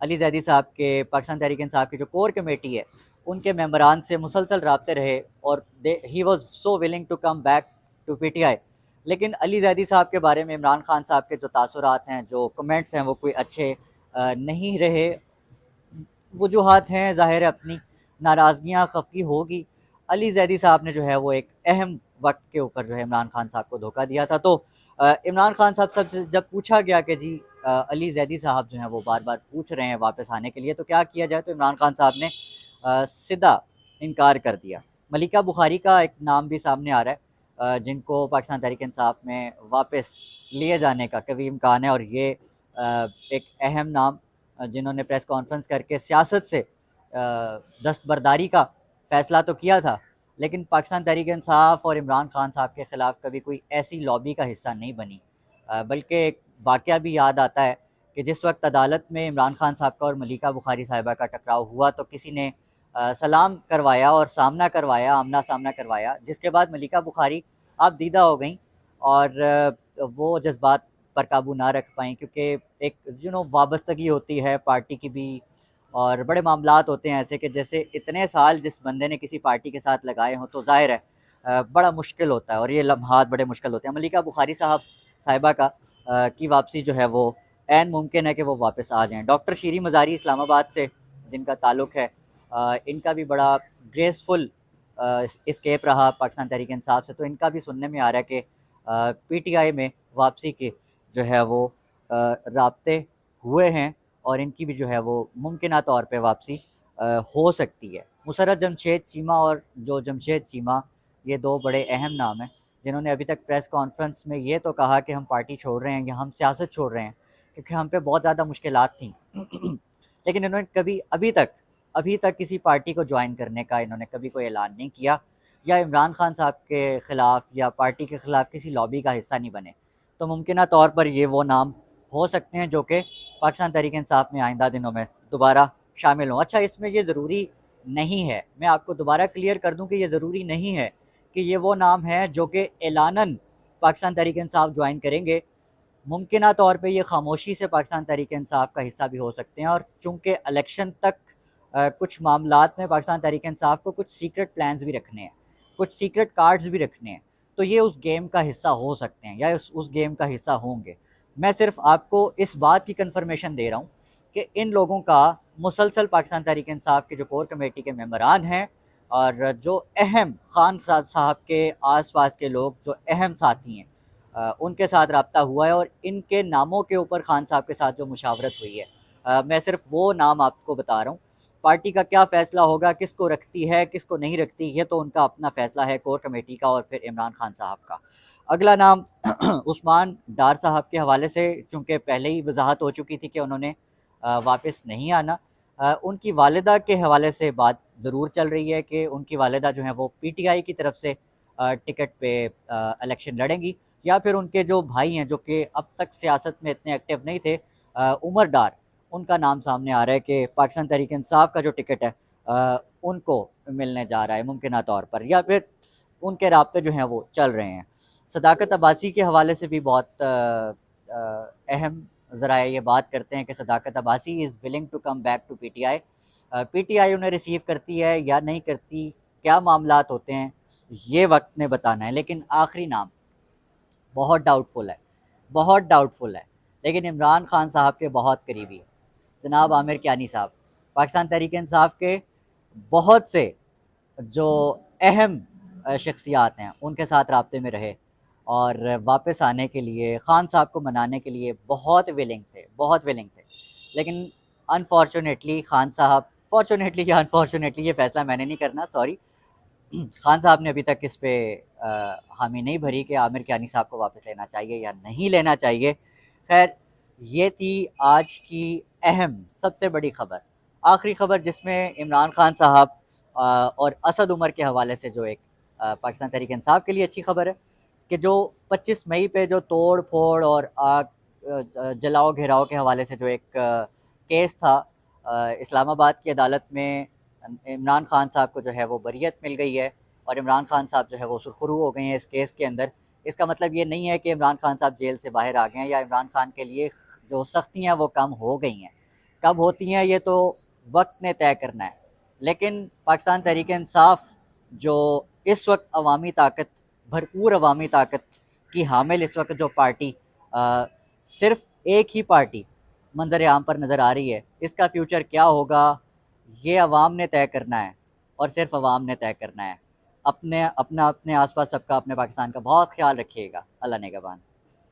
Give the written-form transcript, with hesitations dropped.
علی زیدی صاحب کے پاکستان تحریک انصاف کی جو کور کمیٹی ہے ان کے ممبران سے مسلسل رابطے رہے اور he was so willing to come back to P T I. لیکن علی زیدی صاحب کے بارے میں عمران خان صاحب کے جو تاثرات ہیں، جو کمنٹس ہیں، وہ کوئی اچھے نہیں رہے. وجوہات ہیں ظاہر ہے، اپنی ناراضگیاں خفگی ہوگی. علی زیدی صاحب نے جو ہے وہ ایک اہم وقت کے اوپر جو ہے عمران خان صاحب کو دھوکہ دیا تھا. تو عمران خان صاحب سے جب پوچھا گیا کہ جی علی زیدی صاحب جو ہیں وہ بار بار پوچھ رہے ہیں واپس آنے کے لیے تو کیا کیا جائے، تو عمران خان صاحب نے سیدھا انکار کر دیا. ملیکہ بخاری کا ایک نام بھی سامنے آ رہا ہے جن کو پاکستان تحریک انصاف میں واپس لیے جانے کا کبھی امکان ہے، اور یہ ایک اہم نام جنہوں نے پریس کانفرنس کر کے سیاست سے دستبرداری کا فیصلہ تو کیا تھا، لیکن پاکستان تحریک انصاف اور عمران خان صاحب کے خلاف کبھی کوئی ایسی لابی کا حصہ نہیں بنی. بلکہ ایک واقعہ بھی یاد آتا ہے کہ جس وقت عدالت میں عمران خان صاحب کا اور ملیکہ بخاری صاحبہ کا ٹکراؤ ہوا تو کسی نے سلام کروایا اور سامنا کروایا، آمنا سامنا کروایا، جس کے بعد ملیکہ بخاری آپ دیدہ ہو گئیں اور وہ جذبات پر قابو نہ رکھ پائیں، کیونکہ ایک وابستگی ہوتی ہے پارٹی کی بھی، اور بڑے معاملات ہوتے ہیں ایسے کہ جیسے اتنے سال جس بندے نے کسی پارٹی کے ساتھ لگائے ہوں تو ظاہر ہے بڑا مشکل ہوتا ہے، اور یہ لمحات بڑے مشکل ہوتے ہیں. ملیکہ بخاری صاحبہ کی واپسی جو ہے وہ عین ممکن ہے کہ وہ واپس آ جائیں. ڈاکٹر شیریں مزاری اسلام آباد سے جن کا تعلق ہے، ان کا بھی بڑا گریسفل اسکیپ رہا پاکستان تحریک انصاف سے، تو ان کا بھی سننے میں آ رہا ہے کہ پی ٹی آئی میں واپسی کے جو ہے وہ رابطے ہوئے ہیں اور ان کی بھی جو ہے وہ ممکنہ طور پہ واپسی ہو سکتی ہے. مسرت جمشید چیمہ اور جو جمشید چیمہ، یہ دو بڑے اہم نام ہیں جنہوں نے ابھی تک پریس کانفرنس میں یہ تو کہا کہ ہم پارٹی چھوڑ رہے ہیں یا ہم سیاست چھوڑ رہے ہیں کیونکہ ہم پہ بہت زیادہ مشکلات تھیں لیکن انہوں نے کبھی ابھی تک کسی پارٹی کو جوائن کرنے کا انہوں نے کبھی کوئی اعلان نہیں کیا، یا عمران خان صاحب کے خلاف یا پارٹی کے خلاف کسی لابی کا حصہ نہیں بنے. تو ممکنہ طور پر یہ وہ نام ہو سکتے ہیں جو کہ پاکستان تحریک انصاف میں آئندہ دنوں میں دوبارہ شامل ہوں. اچھا، اس میں یہ ضروری نہیں ہے، میں آپ کو دوبارہ کلیئر کر دوں کہ یہ ضروری نہیں ہے کہ یہ وہ نام ہیں جو کہ اعلاناً پاکستان تحریک انصاف جوائن کریں گے. ممکنہ طور پہ یہ خاموشی سے پاکستان تحریک انصاف کا حصہ بھی ہو سکتے ہیں، اور چونکہ الیکشن تک کچھ معاملات میں پاکستان تحریک انصاف کو کچھ سیکرٹ پلانز بھی رکھنے ہیں، کچھ سیکرٹ کارڈز بھی رکھنے ہیں، تو یہ اس گیم کا حصہ ہو سکتے ہیں یا اس گیم کا حصہ ہوں گے. میں صرف آپ کو اس بات کی کنفرمیشن دے رہا ہوں کہ ان لوگوں کا مسلسل پاکستان تحریک انصاف کے جو کور کمیٹی کے ممبران ہیں اور جو اہم خان صاحب کے آس پاس کے لوگ جو اہم ساتھی ہیں ان کے ساتھ رابطہ ہوا ہے، اور ان کے ناموں کے اوپر خان صاحب کے ساتھ جو مشاورت ہوئی ہے. میں صرف وہ نام آپ کو بتا رہا ہوں. پارٹی کا کیا فیصلہ ہوگا، کس کو رکھتی ہے کس کو نہیں رکھتی، یہ تو ان کا اپنا فیصلہ ہے کور کمیٹی کا اور پھر عمران خان صاحب کا. اگلا نام عثمان ڈار صاحب کے حوالے سے، چونکہ پہلے ہی وضاحت ہو چکی تھی کہ انہوں نے واپس نہیں آنا. ان کی والدہ کے حوالے سے بات ضرور چل رہی ہے کہ ان کی والدہ جو ہیں وہ پی ٹی آئی کی طرف سے ٹکٹ پہ الیکشن لڑیں گی، یا پھر ان کے جو بھائی ہیں جو کہ اب تک سیاست میں اتنے ایکٹیو نہیں تھے، عمر ڈار، ان کا نام سامنے آ رہا ہے کہ پاکستان تحریک انصاف کا جو ٹکٹ ہے ان کو ملنے جا رہا ہے ممکنہ طور پر، یا پھر ان کے رابطے جو ہیں وہ چل رہے ہیں. صداقت عباسی کے حوالے سے بھی بہت اہم ذرائع یہ بات کرتے ہیں کہ Sadaqat Abbasi is willing to come back to P T I. P T I انہیں ریسیو کرتی ہے یا نہیں کرتی، کیا معاملات ہوتے ہیں یہ وقت نے بتانا ہے. لیکن آخری نام بہت ڈاؤٹ فل ہے لیکن عمران خان صاحب کے بہت قریبی ہے، جناب عامر کیانی صاحب. پاکستان تحریک انصاف کے بہت سے جو اہم شخصیات ہیں ان کے ساتھ رابطے میں رہے اور واپس آنے کے لیے خان صاحب کو منانے کے لیے بہت ولنگ تھے. لیکن انفارچونیٹلی خان صاحب، فارچونیٹلی یا انفارچونیٹلی یہ فیصلہ میں نے نہیں کرنا، سوری، خان صاحب نے ابھی تک اس پہ حامی نہیں بھری کہ عامر کیانی صاحب کو واپس لینا چاہیے یا نہیں لینا چاہیے. خیر، یہ تھی آج کی اہم سب سے بڑی خبر. آخری خبر جس میں عمران خان صاحب اور اسد عمر کے حوالے سے جو ایک پاکستان تحریک انصاف کے لیے اچھی خبر ہے کہ جو 25 مئی پہ جو توڑ پھوڑ اور آگ جلاؤ گھیراؤ کے حوالے سے جو ایک کیس تھا اسلام آباد کی عدالت میں، عمران خان صاحب کو جو ہے وہ بریت مل گئی ہے اور عمران خان صاحب جو ہے وہ سرخرو ہو گئے ہیں اس کیس کے اندر. اس کا مطلب یہ نہیں ہے کہ عمران خان صاحب جیل سے باہر آ گئے ہیں یا عمران خان کے لیے جو سختیاں وہ کم ہو گئی ہیں. کب ہوتی ہیں یہ تو وقت نے طے کرنا ہے، لیکن پاکستان تحریک انصاف جو اس وقت عوامی طاقت، بھرپور عوامی طاقت کی حامل اس وقت جو پارٹی صرف ایک ہی پارٹی منظر عام پر نظر آ رہی ہے، اس کا فیوچر کیا ہوگا یہ عوام نے طے کرنا ہے، اور صرف عوام نے طے کرنا ہے۔ اپنے آس پاس سب کا، اپنے پاکستان کا بہت خیال رکھیے گا۔ اللہ نگہبان۔